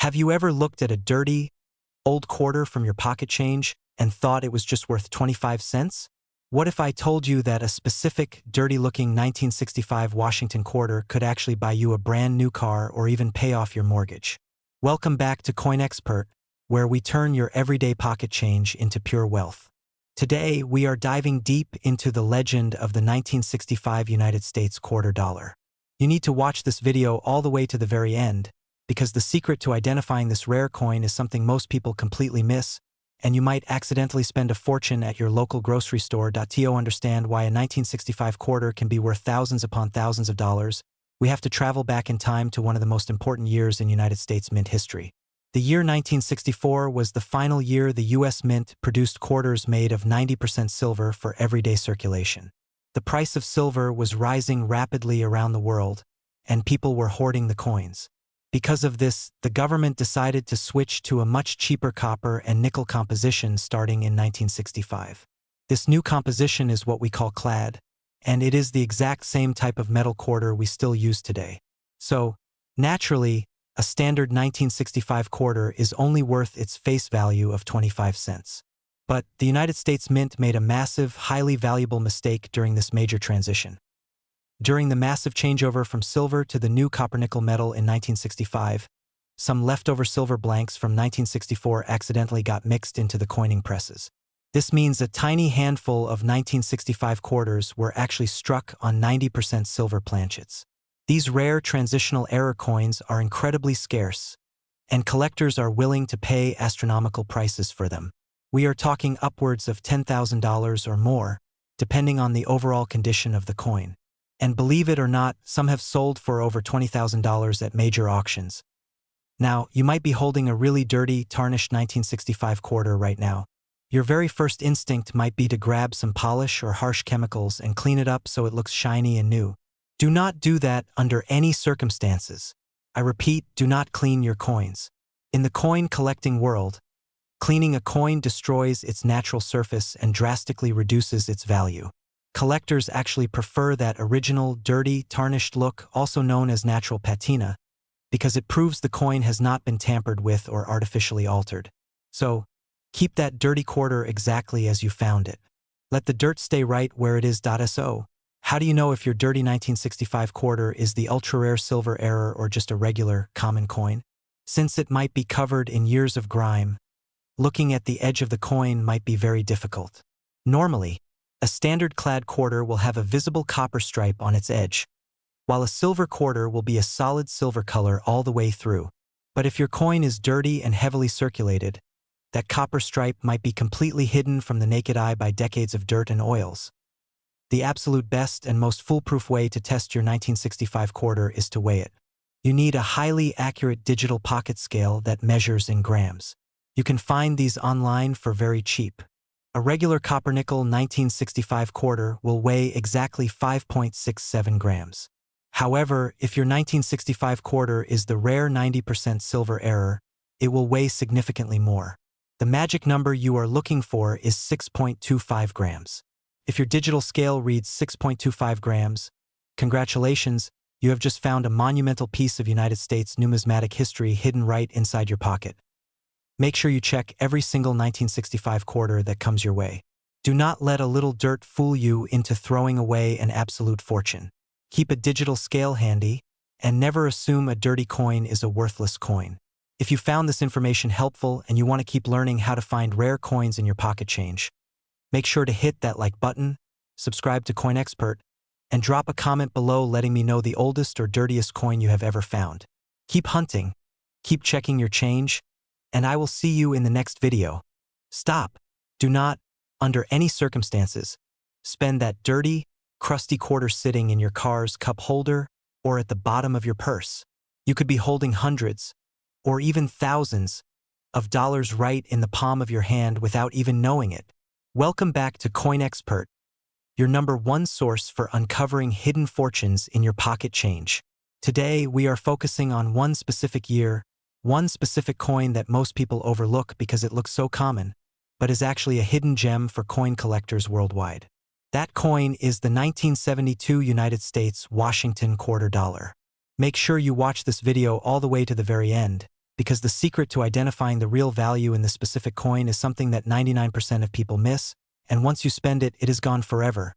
Have you ever looked at a dirty, old quarter from your pocket change and thought it was just worth 25 cents? What if I told you that a specific, dirty-looking 1965 Washington quarter could actually buy you a brand new car or even pay off your mortgage? Welcome back to coinXpert, where we turn your everyday pocket change into pure wealth. Today, we are diving deep into the legend of the 1965 United States quarter dollar. You need to watch this video all the way to the very end, because the secret to identifying this rare coin is something most people completely miss, and you might accidentally spend a fortune at your local grocery store. To understand why a 1965 quarter can be worth thousands upon thousands of dollars, we have to travel back in time to one of the most important years in United States mint history. The year 1964 was the final year the U.S. Mint produced quarters made of 90% silver for everyday circulation. The price of silver was rising rapidly around the world, and people were hoarding the coins. Because of this, the government decided to switch to a much cheaper copper and nickel composition starting in 1965. This new composition is what we call clad, and it is the exact same type of metal quarter we still use today. So, naturally, a standard 1965 quarter is only worth its face value of 25 cents. But the United States Mint made a massive, highly valuable mistake during this major transition. During the massive changeover from silver to the new copper-nickel metal in 1965, some leftover silver blanks from 1964 accidentally got mixed into the coining presses. This means a tiny handful of 1965 quarters were actually struck on 90% silver planchets. These rare transitional error coins are incredibly scarce, and collectors are willing to pay astronomical prices for them. We are talking upwards of $10,000 or more, depending on the overall condition of the coin. And believe it or not, some have sold for over $20,000 at major auctions. Now, you might be holding a really dirty, tarnished 1965 quarter right now. Your very first instinct might be to grab some polish or harsh chemicals and clean it up so it looks shiny and new. Do not do that under any circumstances. I repeat, do not clean your coins. In the coin collecting world, cleaning a coin destroys its natural surface and drastically reduces its value. Collectors actually prefer that original, dirty, tarnished look, also known as natural patina, because it proves the coin has not been tampered with or artificially altered. So, keep that dirty quarter exactly as you found it. Let the dirt stay right where it is. So, how do you know if your dirty 1965 quarter is the ultra-rare silver error or just a regular, common coin? Since it might be covered in years of grime, looking at the edge of the coin might be very difficult. Normally, a standard clad quarter will have a visible copper stripe on its edge, while a silver quarter will be a solid silver color all the way through. But if your coin is dirty and heavily circulated, that copper stripe might be completely hidden from the naked eye by decades of dirt and oils. The absolute best and most foolproof way to test your 1965 quarter is to weigh it. You need a highly accurate digital pocket scale that measures in grams. You can find these online for very cheap. A regular copper-nickel 1965 quarter will weigh exactly 5.67 grams. However, if your 1965 quarter is the rare 90% silver error, it will weigh significantly more. The magic number you are looking for is 6.25 grams. If your digital scale reads 6.25 grams, congratulations, you have just found a monumental piece of United States numismatic history hidden right inside your pocket. Make sure you check every single 1965 quarter that comes your way. Do not let a little dirt fool you into throwing away an absolute fortune. Keep a digital scale handy, and never assume a dirty coin is a worthless coin. If you found this information helpful and you want to keep learning how to find rare coins in your pocket change, make sure to hit that like button, subscribe to coinXpert, and drop a comment below letting me know the oldest or dirtiest coin you have ever found. Keep hunting, keep checking your change, and I will see you in the next video. Stop. Do not, under any circumstances, spend that dirty, crusty quarter sitting in your car's cup holder or at the bottom of your purse. You could be holding hundreds, or even thousands, of dollars right in the palm of your hand without even knowing it. Welcome back to coinXpert, your #1 source for uncovering hidden fortunes in your pocket change. Today, we are focusing on one specific year, one specific coin that most people overlook because it looks so common, but is actually a hidden gem for coin collectors worldwide. That coin is the 1972 United States Washington quarter dollar. Make sure you watch this video all the way to the very end, because the secret to identifying the real value in the specific coin is something that 99% of people miss, and once you spend it, it is gone forever.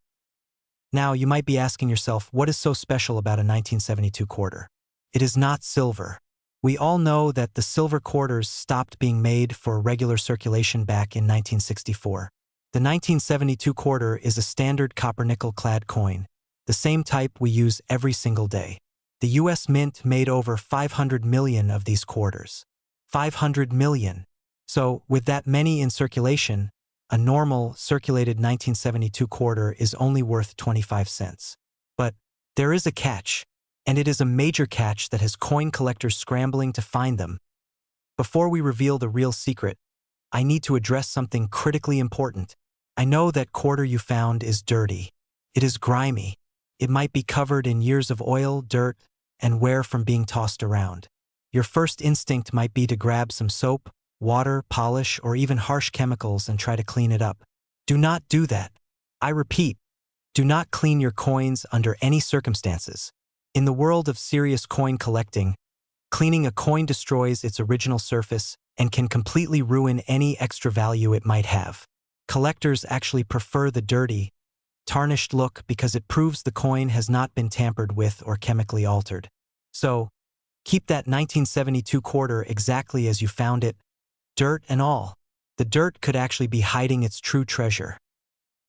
Now, you might be asking yourself, what is so special about a 1972 quarter? It is not silver. We all know that the silver quarters stopped being made for regular circulation back in 1964. The 1972 quarter is a standard copper-nickel-clad coin, the same type we use every single day. The U.S. Mint made over 500 million of these quarters. 500 million. So, with that many in circulation, a normal, circulated 1972 quarter is only worth 25 cents. But there is a catch, and it is a major catch that has coin collectors scrambling to find them. Before we reveal the real secret, I need to address something critically important. I know that quarter you found is dirty. It is grimy. It might be covered in years of oil, dirt, and wear from being tossed around. Your first instinct might be to grab some soap, water, polish, or even harsh chemicals and try to clean it up. Do not do that. I repeat, do not clean your coins under any circumstances. In the world of serious coin collecting, cleaning a coin destroys its original surface and can completely ruin any extra value it might have. Collectors actually prefer the dirty, tarnished look because it proves the coin has not been tampered with or chemically altered. So, keep that 1972 quarter exactly as you found it, dirt and all. The dirt could actually be hiding its true treasure.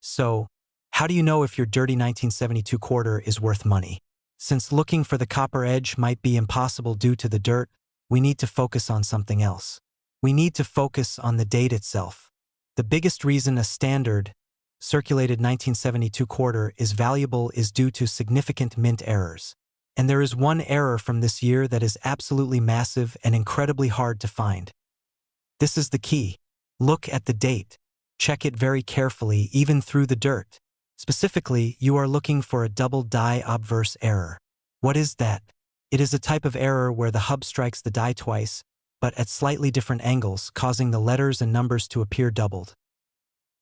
So, how do you know if your dirty 1972 quarter is worth money? Since looking for the copper edge might be impossible due to the dirt, we need to focus on something else. We need to focus on the date itself. The biggest reason a standard, circulated 1972 quarter is valuable is due to significant mint errors. And there is one error from this year that is absolutely massive and incredibly hard to find. This is the key. Look at the date. Check it very carefully, even through the dirt. Specifically, you are looking for a double die obverse error. What is that? It is a type of error where the hub strikes the die twice, but at slightly different angles, causing the letters and numbers to appear doubled.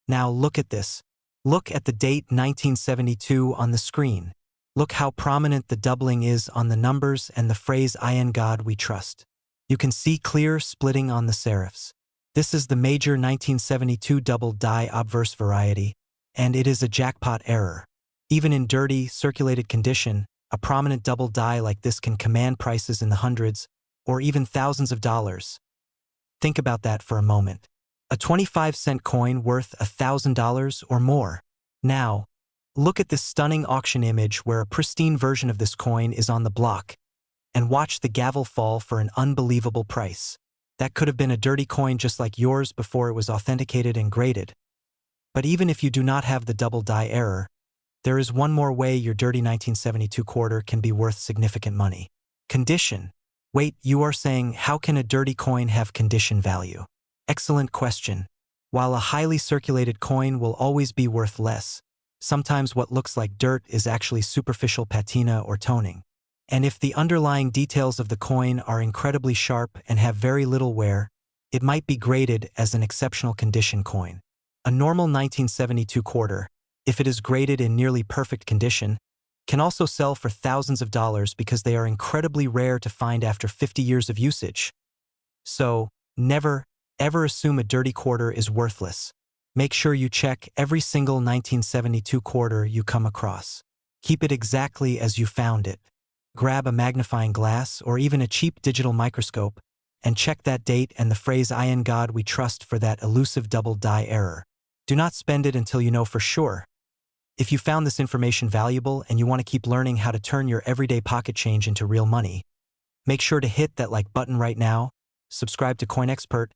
Now look at this. Look at the date 1972 on the screen. Look how prominent the doubling is on the numbers and the phrase "In God we trust." You can see clear splitting on the serifs. This is the major 1972 double die obverse variety, and it is a jackpot error. Even in dirty, circulated condition, a prominent double die like this can command prices in the hundreds, or even thousands of dollars. Think about that for a moment. A 25-cent coin worth $1,000 or more. Now, look at this stunning auction image where a pristine version of this coin is on the block, and watch the gavel fall for an unbelievable price. That could have been a dirty coin just like yours before it was authenticated and graded. But even if you do not have the double die error, there is one more way your dirty 1972 quarter can be worth significant money. Condition. Wait, you are saying, how can a dirty coin have condition value? Excellent question. While a highly circulated coin will always be worth less, sometimes what looks like dirt is actually superficial patina or toning. And if the underlying details of the coin are incredibly sharp and have very little wear, it might be graded as an exceptional condition coin. A normal 1972 quarter, if it is graded in nearly perfect condition, can also sell for thousands of dollars because they are incredibly rare to find after 50 years of usage. So, never, ever assume a dirty quarter is worthless. Make sure you check every single 1972 quarter you come across. Keep it exactly as you found it. Grab a magnifying glass or even a cheap digital microscope and check that date and the phrase "In God we trust" for that elusive double die error. Do not spend it until you know for sure. If you found this information valuable and you want to keep learning how to turn your everyday pocket change into real money, make sure to hit that like button right now, subscribe to coinXpert,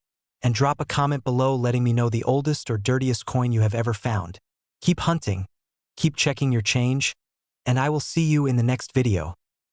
and drop a comment below letting me know the oldest or dirtiest coin you have ever found. Keep hunting, keep checking your change, and I will see you in the next video.